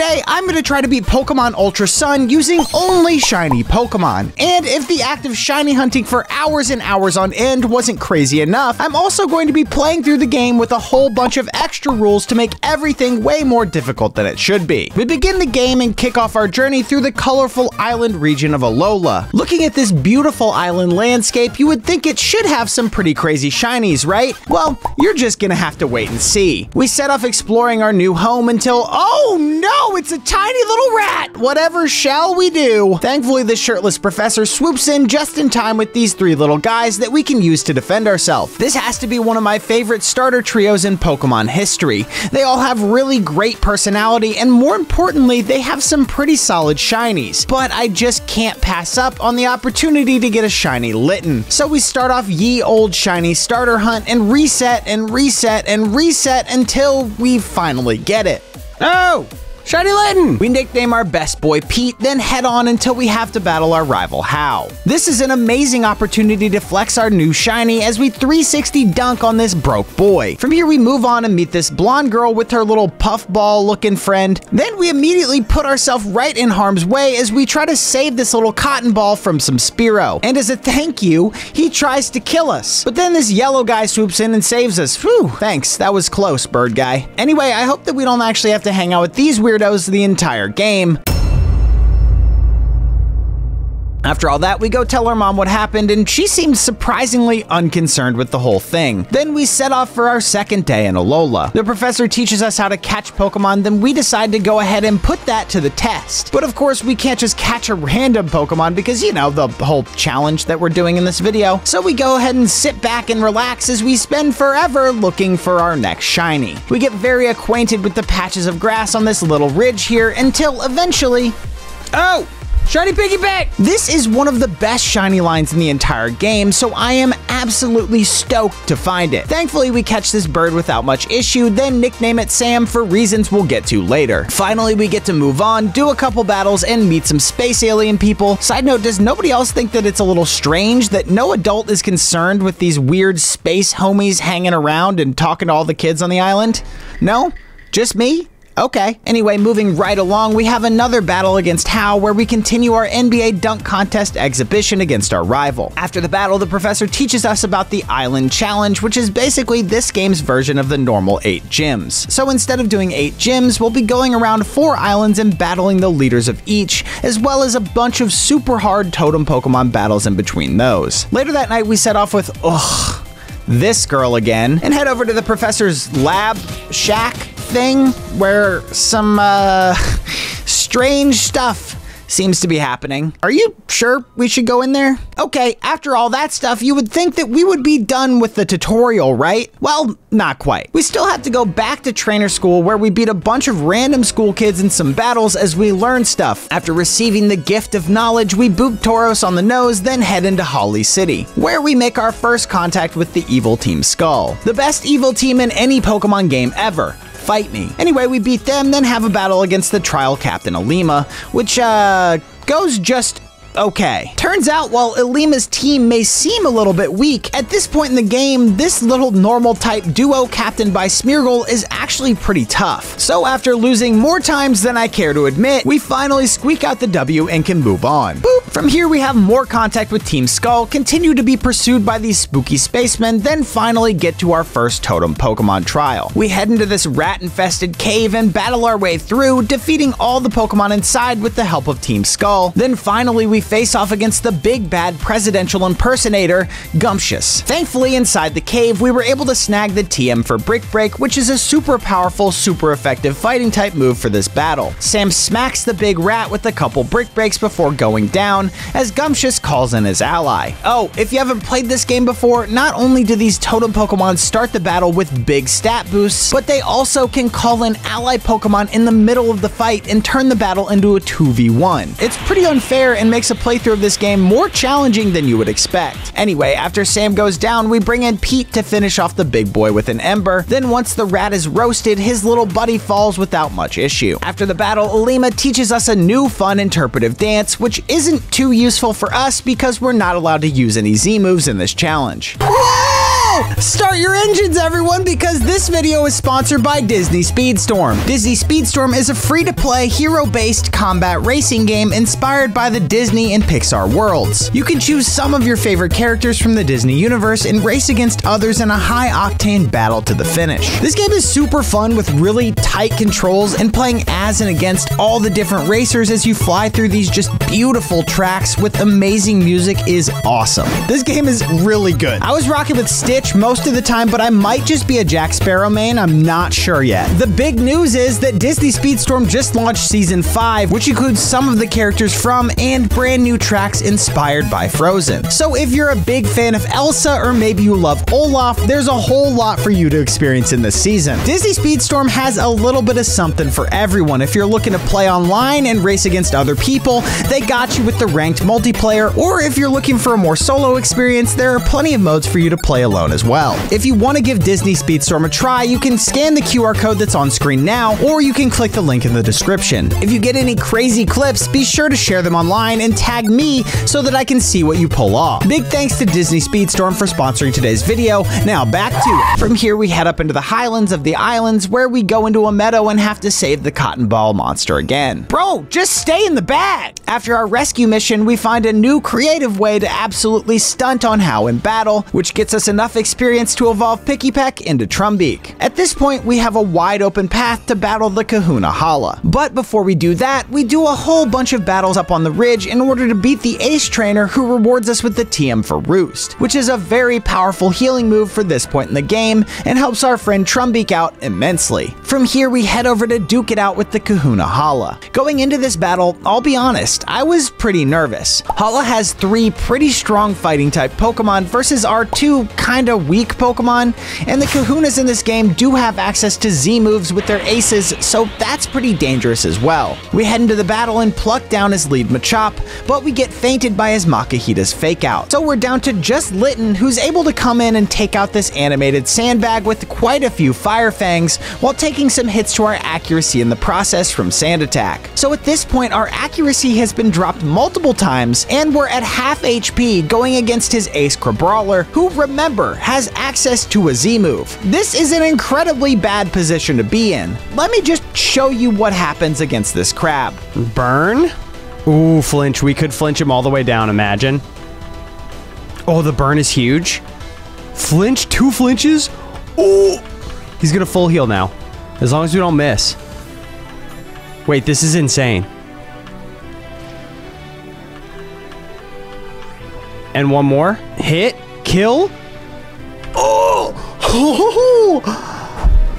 today I'm going to try to beat Pokemon Ultra Sun using only shiny Pokemon. And if the act of shiny hunting for hours and hours on end wasn't crazy enough, I'm also going to be playing through the game with a whole bunch of extra rules to make everything way more difficult than it should be. We begin the game and kick off our journey through the colorful island region of Alola. Looking at this beautiful island landscape, you would think it should have some pretty crazy shinies, right? Well, you're just gonna have to wait and see. We set off exploring our new home until, oh no, it's a tiny little rat! Whatever shall we do? Thankfully, the shirtless professor swoops in just in time with these three little guys that we can use to defend ourselves. This has to be one of my favorite starter trios in Pokemon history. They all have really great personality, and more importantly, they have some pretty solid shinies. But I just can't pass up on the opportunity to get a shiny Litten. So we start off ye old shiny starter hunt and reset and reset and reset until we finally get it. Oh! Shiny Litten! We nickname our best boy Pete, then head on until we have to battle our rival Hau. This is an amazing opportunity to flex our new shiny as we 360 dunk on this broke boy. From here we move on and meet this blonde girl with her little puffball looking friend. Then we immediately put ourselves right in harm's way as we try to save this little cotton ball from some Spearow. And as a thank you, he tries to kill us. But then this yellow guy swoops in and saves us. Whew, thanks, that was close, bird guy. Anyway, I hope that we don't actually have to hang out with these weirdos the entire game. After all that, we go tell our mom what happened, and she seems surprisingly unconcerned with the whole thing. Then we set off for our second day in Alola. The professor teaches us how to catch Pokemon, then we decide to go ahead and put that to the test. But of course, we can't just catch a random Pokemon because, you know, the whole challenge that we're doing in this video. So we go ahead and sit back and relax as we spend forever looking for our next shiny. We get very acquainted with the patches of grass on this little ridge here until eventually... Oh! Shiny Piggyback! This is one of the best shiny lines in the entire game, so I am absolutely stoked to find it. Thankfully, we catch this bird without much issue, then nickname it Sam for reasons we'll get to later. Finally, we get to move on, do a couple battles, and meet some space alien people. Side note, does nobody else think that it's a little strange that no adult is concerned with these weird space homies hanging around and talking to all the kids on the island? No? Just me? Okay. Anyway, moving right along, we have another battle against Hau where we continue our NBA dunk contest exhibition against our rival. After the battle, the professor teaches us about the Island Challenge, which is basically this game's version of the normal 8 gyms. So instead of doing 8 gyms, we'll be going around 4 islands and battling the leaders of each, as well as a bunch of super hard totem Pokemon battles in between those. Later that night, we set off with, this girl again, and head over to the professor's lab shack thing where some strange stuff seems to be happening. Are you sure we should go in there? Okay, after all that stuff, you would think that we would be done with the tutorial, right? Well, not quite. We still have to go back to trainer school where we beat a bunch of random school kids in some battles as we learn stuff. After receiving the gift of knowledge, we boop Tauros on the nose, then head into Holly City, where we make our first contact with the evil Team Skull. The best evil team in any Pokemon game ever. Fight me. Anyway, we beat them, then have a battle against the trial captain Alima, which goes just okay. Turns out, while Alima's team may seem a little bit weak, at this point in the game, this little normal type duo captained by Smeargle is actually pretty tough. So after losing more times than I care to admit, we finally squeak out the W and can move on. Boop. From here, we have more contact with Team Skull, continue to be pursued by these spooky spacemen, then finally get to our first totem Pokemon trial. We head into this rat-infested cave and battle our way through, defeating all the Pokemon inside with the help of Team Skull. Then finally, we face off against the big bad presidential impersonator, Gumptious. Thankfully, inside the cave, we were able to snag the TM for Brick Break, which is a super powerful, super effective fighting type move for this battle. Sam smacks the big rat with a couple Brick Breaks before going down, as Gumptious calls in his ally. Oh, if you haven't played this game before, not only do these totem Pokemon start the battle with big stat boosts, but they also can call in ally Pokemon in the middle of the fight and turn the battle into a 2v1. It's pretty unfair and makes a playthrough of this game more challenging than you would expect. Anyway, after Sam goes down, we bring in Pete to finish off the big boy with an ember. Then once the rat is roasted, his little buddy falls without much issue. After the battle, Alima teaches us a new fun interpretive dance, which isn't too useful for us because we're not allowed to use any Z moves in this challenge. Whoa! Oh! Start your engines, everyone, because this video is sponsored by Disney Speedstorm. Disney Speedstorm is a free-to-play, hero-based combat racing game inspired by the Disney and Pixar worlds. You can choose some of your favorite characters from the Disney universe and race against others in a high-octane battle to the finish. This game is super fun with really tight controls, and playing as and against all the different racers as you fly through these just beautiful tracks with amazing music is awesome. This game is really good. I was rocking with Stitch most of the time, but I might just be a Jack Sparrow main, I'm not sure yet. The big news is that Disney Speedstorm just launched Season 5, which includes some of the characters from and brand new tracks inspired by Frozen. So if you're a big fan of Elsa, or maybe you love Olaf, there's a whole lot for you to experience in this season. Disney Speedstorm has a little bit of something for everyone. If you're looking to play online and race against other people, they got you with the ranked multiplayer, or if you're looking for a more solo experience, there are plenty of modes for you to play alone as well. If you want to give Disney Speedstorm a try, you can scan the QR code that's on screen now, or you can click the link in the description. If you get any crazy clips, be sure to share them online and tag me so that I can see what you pull off. Big thanks to Disney Speedstorm for sponsoring today's video. Now back to it. From here we head up into the highlands of the islands, where we go into a meadow and have to save the cotton ball monster again. Bro, just stay in the bag! After our rescue mission, we find a new creative way to absolutely stunt on How in battle, which gets us enough experience to evolve Picky Peck into Trumbeak. At this point, we have a wide open path to battle the Kahuna Hala. But before we do that, we do a whole bunch of battles up on the ridge in order to beat the Ace Trainer, who rewards us with the TM for Roost, which is a very powerful healing move for this point in the game and helps our friend Trumbeak out immensely. From here, we head over to duke it out with the Kahuna Hala. Going into this battle, I'll be honest, I was pretty nervous. Hala has 3 pretty strong fighting type Pokemon versus our 2 kinda weak Pokemon, and the Kahunas in this game do have access to Z moves with their aces, so that's pretty dangerous as well. We head into the battle and pluck down his lead Machop, but we get feinted by his Makahita's fake out. So we're down to just Litten, who's able to come in and take out this animated sandbag with quite a few Fire Fangs, while taking some hits to our accuracy in the process from Sand Attack. So at this point, our accuracy has been dropped multiple times, and we're at half HP going against his Ace Crabrawler, who, remember, has access to a Z move. This is an incredibly bad position to be in. Let me just show you what happens against this crab. Burn? Ooh, flinch. We could flinch him all the way down, imagine. Oh, the burn is huge. Flinch? 2 flinches? Ooh! He's gonna full heal now, as long as we don't miss. Wait, this is insane. And one more. Hit. Kill. Oh!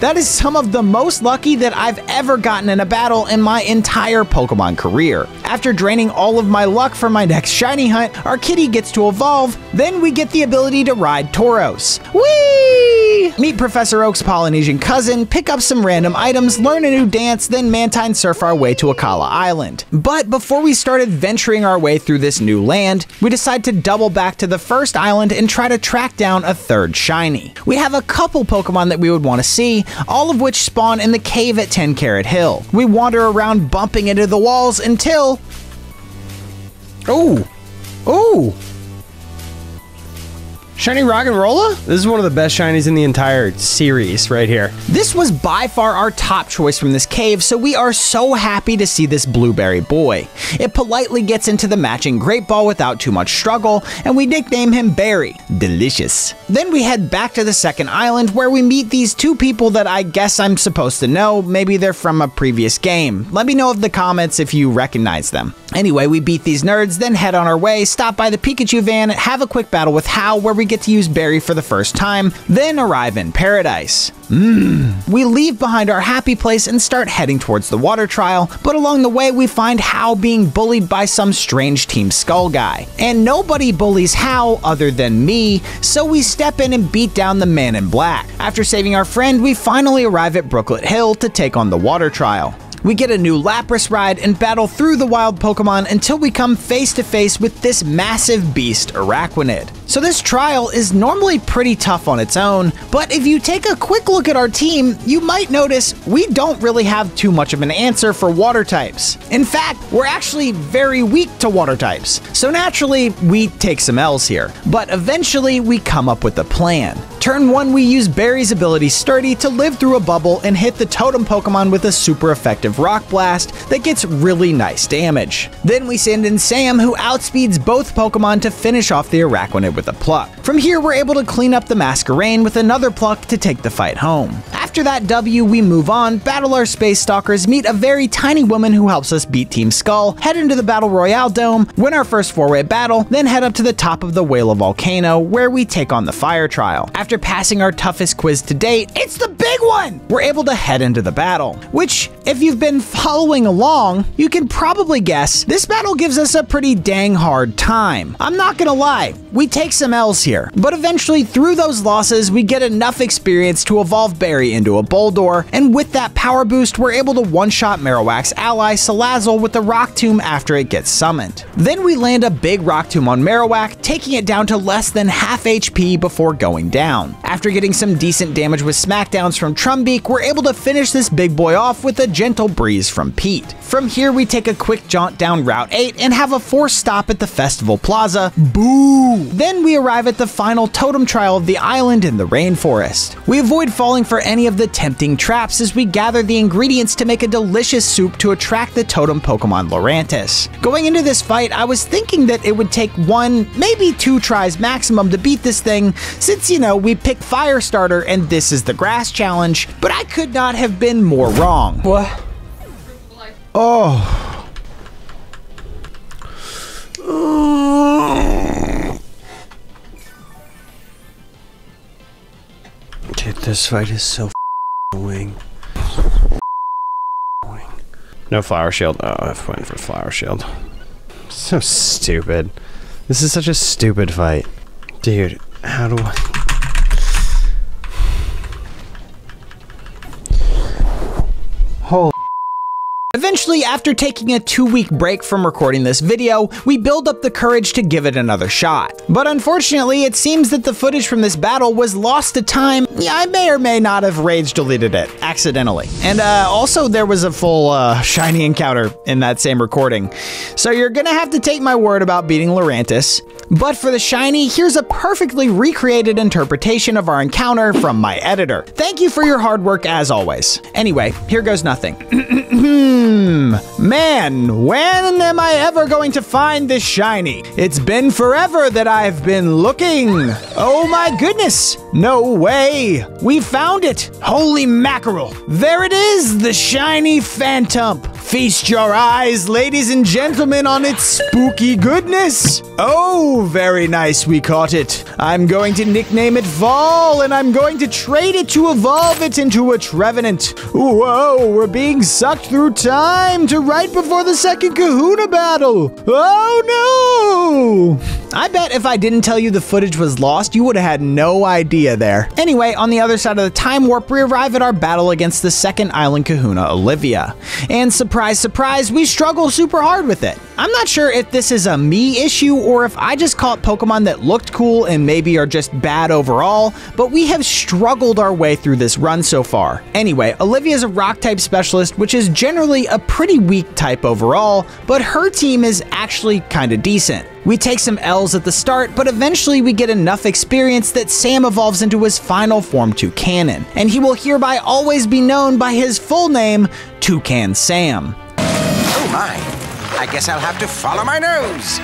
That is some of the most lucky that I've ever gotten in a battle in my entire Pokemon career. After draining all of my luck for my next shiny hunt, our kitty gets to evolve, then we get the ability to ride Tauros. Whee! Meet Professor Oak's Polynesian cousin, pick up some random items, learn a new dance, then Mantine surf our way to Akala Island. But before we started venturing our way through this new land, we decide to double back to the first island and try to track down a 3rd shiny. We have a couple Pokemon that we would want to see, all of which spawn in the cave at 10 Carat Hill. We wander around bumping into the walls until... Oh! Oh! Shiny Roggenrola? This is one of the best shinies in the entire series right here. This was by far our top choice from this cave, so we are so happy to see this blueberry boy. It politely gets into the matching Great Ball without too much struggle, and we nickname him Berry. Delicious. Then we head back to the second island, where we meet these 2 people that I guess I'm supposed to know. Maybe they're from a previous game. Let me know in the comments if you recognize them. Anyway, we beat these nerds, then head on our way, stop by the Pikachu van, have a quick battle with Hal where we get to use Berry for the first time, then arrive in Paradise. We leave behind our happy place and start heading towards the water trial, but along the way we find Hal being bullied by some strange Team Skull guy. And nobody bullies Hal other than me, so we step in and beat down the man in black. After saving our friend, we finally arrive at Brooklet Hill to take on the water trial. We get a new Lapras ride and battle through the wild Pokemon until we come face to face with this massive beast, Araquanid. So this trial is normally pretty tough on its own, but if you take a quick look at our team, you might notice we don't really have too much of an answer for water types. In fact, we're actually very weak to water types. So naturally, we take some L's here, but eventually we come up with a plan. Turn 1, we use Barry's ability Sturdy to live through a bubble and hit the totem Pokemon with a super effective Rock Blast that gets really nice damage. Then we send in Sam, who outspeeds both Pokemon to finish off the Araquanid with a Pluck. From here, we're able to clean up the Masquerain with another Pluck to take the fight home. After that W, we move on, battle our Space Stalkers, meet a very tiny woman who helps us beat Team Skull, head into the Battle Royale Dome, win our first 4-way battle, then head up to the top of the Whale Volcano, where we take on the Fire Trial. After passing our toughest quiz to date, it's the big one! We're able to head into the battle, which, if you've been following along, you can probably guess this battle gives us a pretty dang hard time. I'm not gonna lie, we take some L's here, but eventually through those losses, we get enough experience to evolve Barry into a Boldore, and with that power boost, we're able to one-shot Marowak's ally Salazzle with the Rock Tomb after it gets summoned. Then we land a big Rock Tomb on Marowak, taking it down to less than half HP before going down. After getting some decent damage with smackdowns from Trumbeak, we're able to finish this big boy off with a gentle breeze from Pete. From here, we take a quick jaunt down Route 8 and have a forced stop at the Festival Plaza. Boo! Then we arrive at the final totem trial of the island in the rainforest. We avoid falling for any of the tempting traps as we gather the ingredients to make a delicious soup to attract the totem Pokemon Lurantis. Going into this fight, I was thinking that it would take 1, maybe 2 tries maximum to beat this thing, since, you know, we picked Fire Starter and this is the Grass Challenge, but I could not have been more wrong. What? Oh. Dude, this fight is so annoying. No Flower Shield. Oh, I went for Flower Shield. So stupid. This is such a stupid fight. Dude, how do I... Holy... Eventually, after taking a 2-week break from recording this video, we build up the courage to give it another shot. But unfortunately, it seems that the footage from this battle was lost to time. Yeah, I may or may not have rage deleted it, accidentally. And also there was a full shiny encounter in that same recording. So you're gonna have to take my word about beating Lurantis. But for the shiny, here's a perfectly recreated interpretation of our encounter from my editor. Thank you for your hard work as always. Anyway, here goes nothing. Man, when am I ever going to find this shiny? It's been forever that I've been looking. Oh my goodness, no way. We found it. Holy mackerel. There it is, the shiny Phantump. Feast your eyes, ladies and gentlemen, on its spooky goodness. Oh, very nice, we caught it. I'm going to nickname it Vol, and I'm going to trade it to evolve it into a Trevenant. Whoa, we're being sucked through time to right before the second Kahuna battle. Oh no! I bet if I didn't tell you the footage was lost, you would have had no idea there. Anyway, on the other side of the time warp, we arrive at our battle against the second island Kahuna, Olivia. And surprise, surprise, we struggle super hard with it. I'm not sure if this is a me issue or if I just caught Pokemon that looked cool and maybe are just bad overall, but we have struggled our way through this run so far. Anyway, Olivia is a rock type specialist, which is generally a pretty weak type overall, but her team is actually kinda decent. We take some L's at the start, but eventually we get enough experience that Sam evolves into his final form Toucanon, and he will hereby always be known by his full name, Toucan Sam. Oh my, I guess I'll have to follow my nose.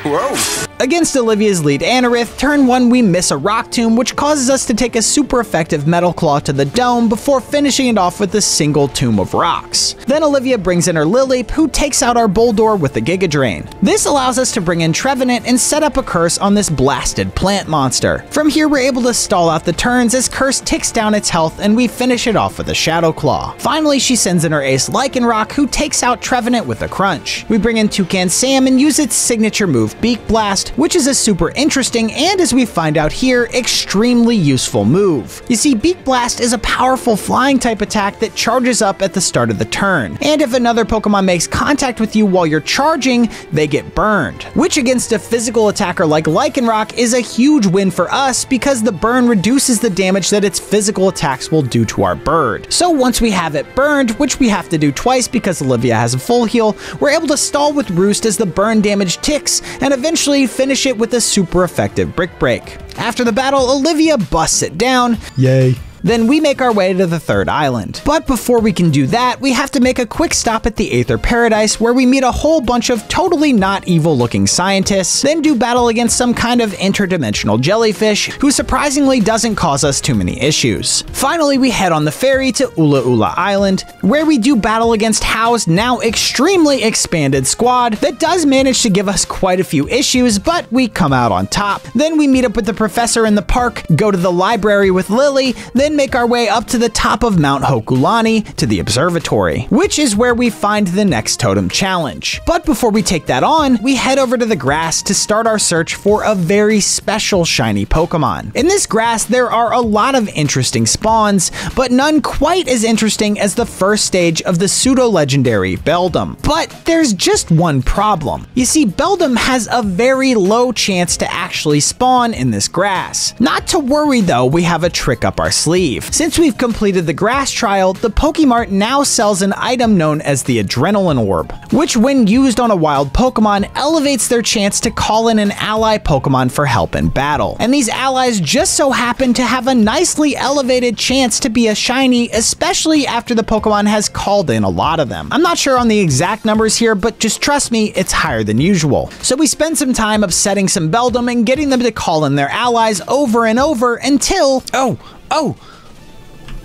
Whoa. Against Olivia's lead Anorith, turn 1 we miss a Rock Tomb, which causes us to take a super effective Metal Claw to the dome before finishing it off with a single Tomb of Rocks. Then Olivia brings in her Lileep, who takes out our Boldore with the Giga Drain. This allows us to bring in Trevenant and set up a curse on this blasted plant monster. From here we're able to stall out the turns as Curse ticks down its health and we finish it off with a Shadow Claw. Finally, she sends in her ace Lycanroc, who takes out Trevenant with a Crunch. We bring in Toucan Sam and use its signature move Beak Blast Blast, which is a super interesting and, as we find out here, extremely useful move. You see, Beak Blast is a powerful flying type attack that charges up at the start of the turn, and if another Pokemon makes contact with you while you're charging, they get burned, which against a physical attacker like Lycanroc is a huge win for us because the burn reduces the damage that its physical attacks will do to our bird. So once we have it burned, which we have to do twice because Olivia has a full heal, we're able to stall with Roost as the burn damage ticks and eventually finish it with a super effective Brick Break. After the battle, Olivia busts it down. Yay. Then we make our way to the third island. But before we can do that, we have to make a quick stop at the Aether Paradise where we meet a whole bunch of totally not evil looking scientists, then do battle against some kind of interdimensional jellyfish who surprisingly doesn't cause us too many issues. Finally, we head on the ferry to Ula Ula Island where we do battle against Hao's now extremely expanded squad that does manage to give us quite a few issues, but we come out on top. Then we meet up with the professor in the park, go to the library with Lily, then make our way up to the top of Mount Hokulani to the observatory, which is where we find the next totem challenge. But before we take that on, we head over to the grass to start our search for a very special shiny Pokemon. In this grass, there are a lot of interesting spawns, but none quite as interesting as the first stage of the pseudo-legendary Beldum. But there's just one problem. You see, Beldum has a very low chance to actually spawn in this grass. Not to worry though, we have a trick up our sleeve. Since we've completed the grass trial, the Pokemart now sells an item known as the Adrenaline Orb, which when used on a wild Pokemon elevates their chance to call in an ally Pokemon for help in battle. And these allies just so happen to have a nicely elevated chance to be a shiny, especially after the Pokemon has called in a lot of them. I'm not sure on the exact numbers here, but just trust me, it's higher than usual. So we spend some time upsetting some Beldum and getting them to call in their allies over and over until... Oh!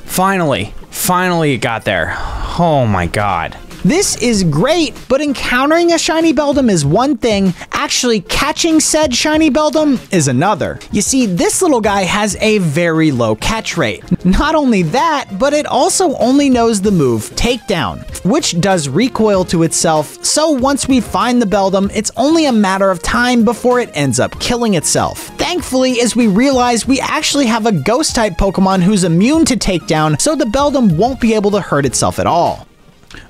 Finally it got there. Oh my god. This is great, but encountering a shiny Beldum is one thing, actually catching said shiny Beldum is another. You see, this little guy has a very low catch rate. Not only that, but it also only knows the move Takedown, which does recoil to itself, so once we find the Beldum, it's only a matter of time before it ends up killing itself. Thankfully, as we realize we actually have a Ghost-type Pokemon who's immune to Takedown, so the Beldum won't be able to hurt itself at all.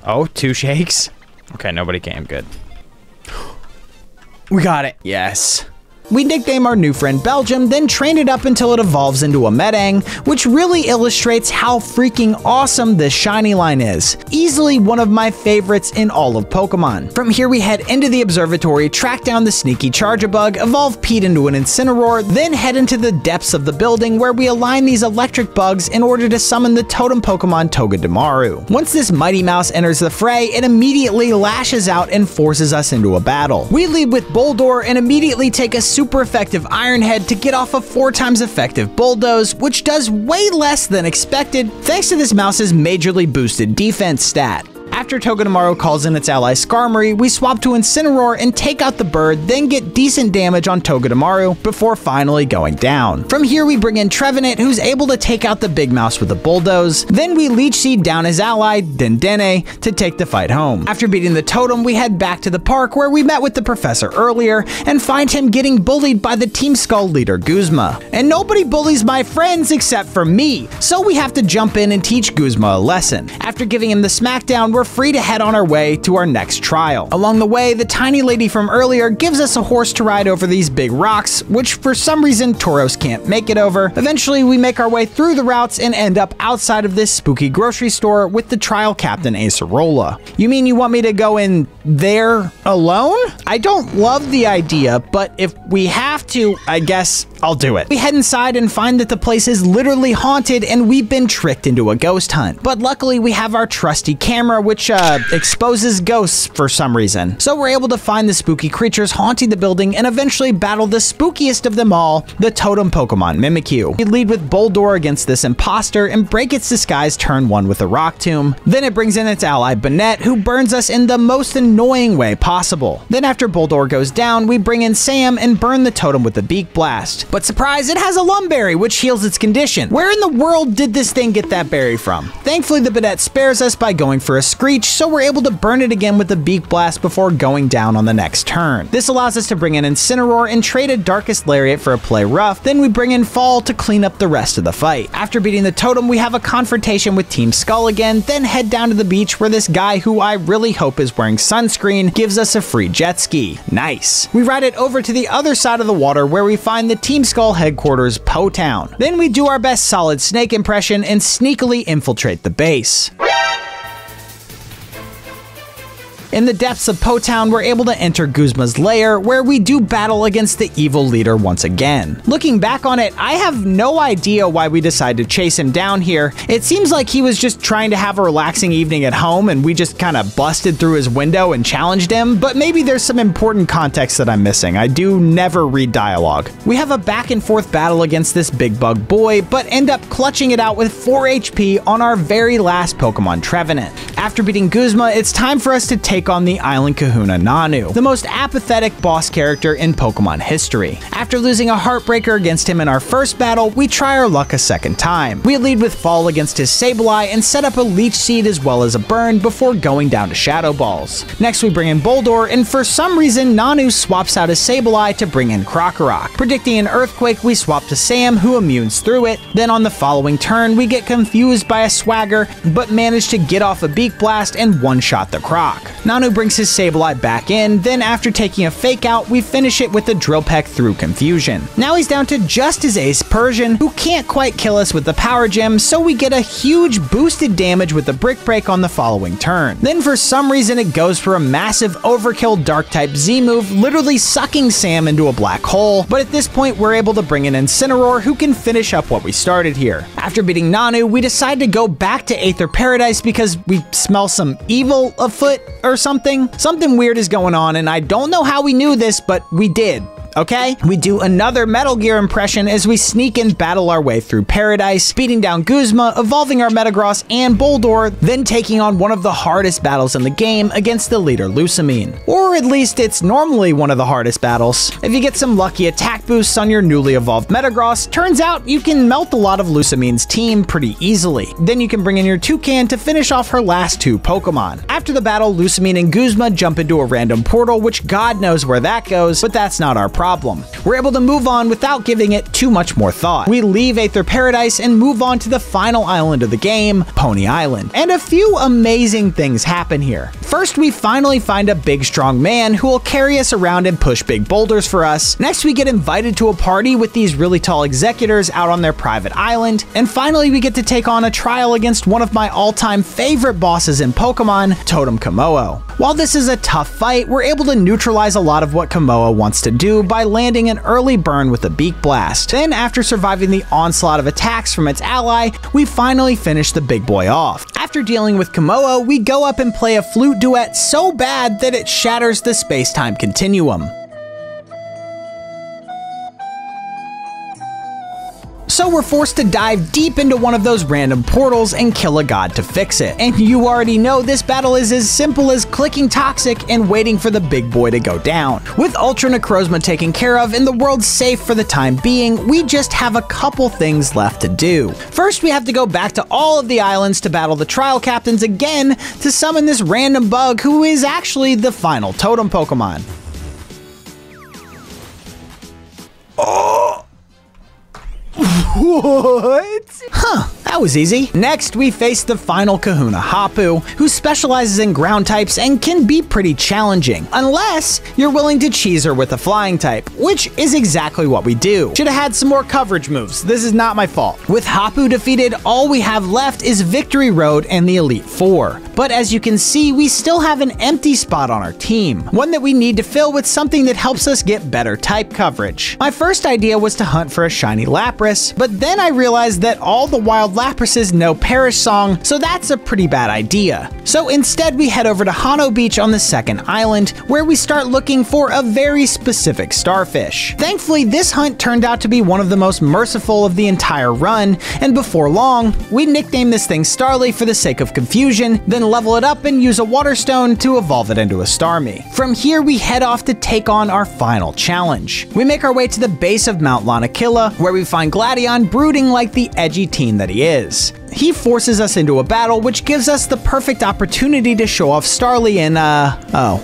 Oh, 2 shakes? Okay, nobody came. Good. We got it. Yes. We nickname our new friend Belgium, then train it up until it evolves into a Metang, which really illustrates how freaking awesome this shiny line is. Easily one of my favorites in all of Pokemon. From here we head into the observatory, track down the sneaky Charjabug, evolve Pete into an Incineroar, then head into the depths of the building where we align these electric bugs in order to summon the totem Pokemon Togedemaru. Once this Mighty Mouse enters the fray, it immediately lashes out and forces us into a battle. We lead with Boldore and immediately take a super effective Iron Head to get off a 4 times effective Bulldoze, which does way less than expected thanks to this mouse's majorly boosted defense stat. After Togedemaru calls in its ally Skarmory, we swap to Incineroar and take out the bird, then get decent damage on Togedemaru before finally going down. From here we bring in Trevenant, who's able to take out the big mouse with a Bulldoze. Then we Leech Seed down his ally, Dendene, to take the fight home. After beating the totem, we head back to the park where we met with the professor earlier and find him getting bullied by the Team Skull leader Guzma. And nobody bullies my friends except for me, so we have to jump in and teach Guzma a lesson. After giving him the smackdown, we're free to head on our way to our next trial. Along the way, the tiny lady from earlier gives us a horse to ride over these big rocks, which for some reason Tauros can't make it over. Eventually, we make our way through the routes and end up outside of this spooky grocery store with the trial captain Acerola. You mean you want me to go in there alone? I don't love the idea, but if we have to, I guess I'll do it. We head inside and find that the place is literally haunted and we've been tricked into a ghost hunt. But luckily we have our trusty camera, which exposes ghosts for some reason. So we're able to find the spooky creatures haunting the building and eventually battle the spookiest of them all, the totem Pokemon Mimikyu. We lead with Boldore against this imposter and break its disguise turn 1 with a Rock Tomb. Then it brings in its ally Banette, who burns us in the most annoying annoying way possible. Then after Boldore goes down, we bring in Sam and burn the totem with the Beak Blast. But surprise, it has a Lumberry, which heals its condition. Where in the world did this thing get that berry from? Thankfully, the Bidet spares us by going for a Screech, so we're able to burn it again with the Beak Blast before going down on the next turn. This allows us to bring in Incineroar and trade a Darkest Lariat for a Play Rough, then we bring in Fall to clean up the rest of the fight. After beating the totem, we have a confrontation with Team Skull again, then head down to the beach where this guy, who I really hope is wearing sunscreen, gives us a free jet ski. Nice. We ride it over to the other side of the water where we find the Team Skull headquarters, Po Town. Then we do our best Solid Snake impression and sneakily infiltrate the base. In the depths of Po Town, we're able to enter Guzma's lair, where we do battle against the evil leader once again. Looking back on it, I have no idea why we decided to chase him down here. It seems like he was just trying to have a relaxing evening at home and we just kind of busted through his window and challenged him, but maybe there's some important context that I'm missing. I do never read dialogue. We have a back and forth battle against this big bug boy, but end up clutching it out with 4 HP on our very last Pokemon Trevenant. After beating Guzma, it's time for us to take on the Island Kahuna Nanu, the most apathetic boss character in Pokemon history. After losing a Heartbreaker against him in our first battle, we try our luck a second time. We lead with Fall against his Sableye and set up a Leech Seed as well as a Burn before going down to Shadow Balls. Next we bring in Boldore, and for some reason Nanu swaps out his Sableye to bring in Krokorok. Predicting an Earthquake, we swap to Sam, who immunes through it. Then on the following turn, we get confused by a Swagger, but manage to get off a Beak Blast and one-shot the Croc. Nanu brings his Sableye back in, then after taking a Fake Out, we finish it with the Drill Peck through confusion. Now he's down to just his Ace Persian, who can't quite kill us with the Power Gem, so we get a huge boosted damage with the Brick Break on the following turn. Then for some reason it goes for a massive Overkill Dark-type Z move, literally sucking Sam into a black hole, but at this point we're able to bring in Incineroar, who can finish up what we started here. After beating Nanu, we decide to go back to Aether Paradise because we smell some evil afoot or something. Something weird is going on, and I don't know how we knew this, but we did. Okay? We do another Metal Gear impression as we sneak and battle our way through Paradise, beating down Guzma, evolving our Metagross and Boldore, then taking on one of the hardest battles in the game against the leader Lusamine. Or at least it's normally one of the hardest battles. If you get some lucky attack boosts on your newly evolved Metagross, turns out you can melt a lot of Lusamine's team pretty easily. Then you can bring in your Toucan to finish off her last 2 Pokemon. After the battle, Lusamine and Guzma jump into a random portal, which God knows where that goes, but that's not our problem. We're able to move on without giving it too much more thought. We leave Aether Paradise and move on to the final island of the game, Pony Island. And a few amazing things happen here. First, we finally find a big strong man who will carry us around and push big boulders for us. Next, we get invited to a party with these really tall executors out on their private island. And finally, we get to take on a trial against one of my all-time favorite bosses in Pokemon, Totem Komodo. While this is a tough fight, we're able to neutralize a lot of what Komodo wants to do by landing an early burn with a Beak Blast. Then, after surviving the onslaught of attacks from its ally, we finally finish the big boy off. After dealing with Komodo, we go up and play a flute duet so bad that it shatters the space-time continuum. So we're forced to dive deep into one of those random portals and kill a god to fix it. And you already know this battle is as simple as clicking Toxic and waiting for the big boy to go down. With Ultra Necrozma taken care of and the world safe for the time being, we just have a couple things left to do. First, we have to go back to all of the islands to battle the trial captains again to summon this random bug who is actually the final totem Pokemon. What? Huh, that was easy. Next, we face the final Kahuna Hapu, who specializes in ground types and can be pretty challenging, unless you're willing to cheese her with a flying type, which is exactly what we do. Should have had some more coverage moves. This is not my fault. With Hapu defeated, all we have left is Victory Road and the Elite Four. But as you can see, we still have an empty spot on our team, one that we need to fill with something that helps us get better type coverage. My first idea was to hunt for a shiny Lapras, but then I realized that all the wild Lapras's No Perish song, so that's a pretty bad idea. So instead we head over to Hano Beach on the second island, where we start looking for a very specific starfish. Thankfully, this hunt turned out to be one of the most merciful of the entire run, and before long, we nickname this thing Starly for the sake of confusion, then level it up and use a water stone to evolve it into a Starmie. From here, we head off to take on our final challenge. We make our way to the base of Mount Lanakila, where we find Gladion brooding like the edgy teen that he is. He forces us into a battle, which gives us the perfect opportunity to show off Starly in,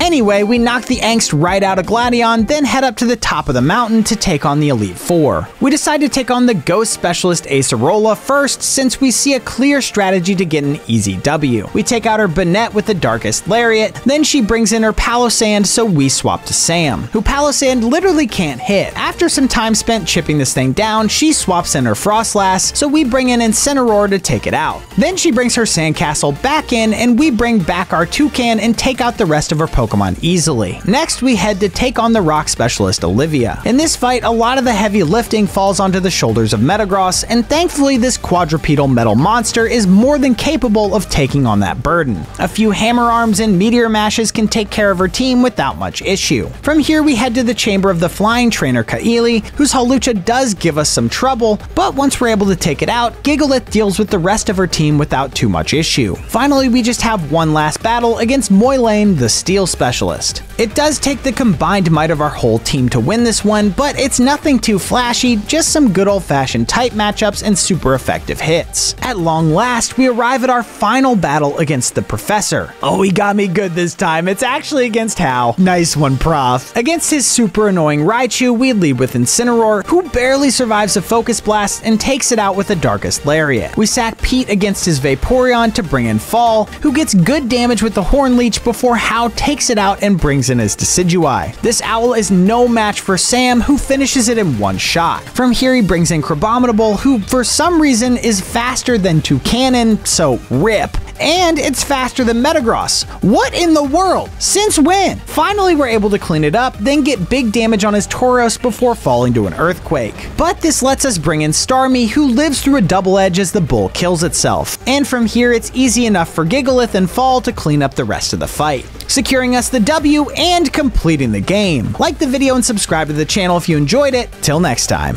Anyway, we knock the angst right out of Gladion, then head up to the top of the mountain to take on the Elite Four. We decide to take on the Ghost Specialist Acerola first, since we see a clear strategy to get an easy W. We take out her Banette with the Darkest Lariat, then she brings in her Palossand, so we swap to Sam, who Palossand literally can't hit. After some time spent chipping this thing down, she swaps in her Frostlass, so we bring in Incineroar to take it out. Then she brings her Sandcastle back in, and we bring back our Toucan and take out the rest of her Pokemon easily. Next, we head to take on the Rock Specialist Olivia. In this fight, a lot of the heavy lifting falls onto the shoulders of Metagross, and thankfully this quadrupedal metal monster is more than capable of taking on that burden. A few Hammer Arms and Meteor Mashes can take care of her team without much issue. From here, we head to the chamber of the flying trainer Kaili, whose Hawlucha does give us some trouble, but once we're able to take it out, Gigalith deals with the rest of her team without too much issue. Finally, we just have one last battle against Moylaine, the Steel Specialist. It does take the combined might of our whole team to win this one, but it's nothing too flashy, just some good old-fashioned type matchups and super effective hits. At long last, we arrive at our final battle against the Professor. Oh, he got me good this time. It's actually against Hao. Nice one, Prof. Against his super annoying Raichu, we lead with Incineroar, who barely survives a Focus Blast and takes it out with the Darkest Lariat. We sack Pete against his Vaporeon to bring in Fall, who gets good damage with the Horn Leech before Hao takes it out and brings in his Decidueye. This owl is no match for Sam, who finishes it in one shot. From here, he brings in Crabominable, who for some reason is faster than Toucanon, so RIP. And it's faster than Metagross. What in the world? Since when? Finally, we're able to clean it up, then get big damage on his Tauros before falling to an Earthquake. But this lets us bring in Starmie, who lives through a double edge as the bull kills itself. And from here, it's easy enough for Gigalith and Fall to clean up the rest of the fight, securing us the W and completing the game. Like the video and subscribe to the channel if you enjoyed it. Till next time.